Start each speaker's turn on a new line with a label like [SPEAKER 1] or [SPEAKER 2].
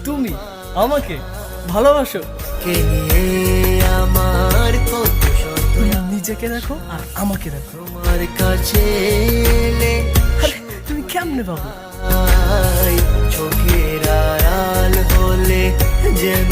[SPEAKER 1] তুমি আমাকে ভালোবাসো?
[SPEAKER 2] কে নিয়ে আমার কত শত
[SPEAKER 1] নিজেকে দেখো আর আমাকে দেখো।
[SPEAKER 2] তোমার কাছে এলে
[SPEAKER 1] আরে তুমি কেমনে পাবো?
[SPEAKER 2] চোখের আড়াল হলে যেন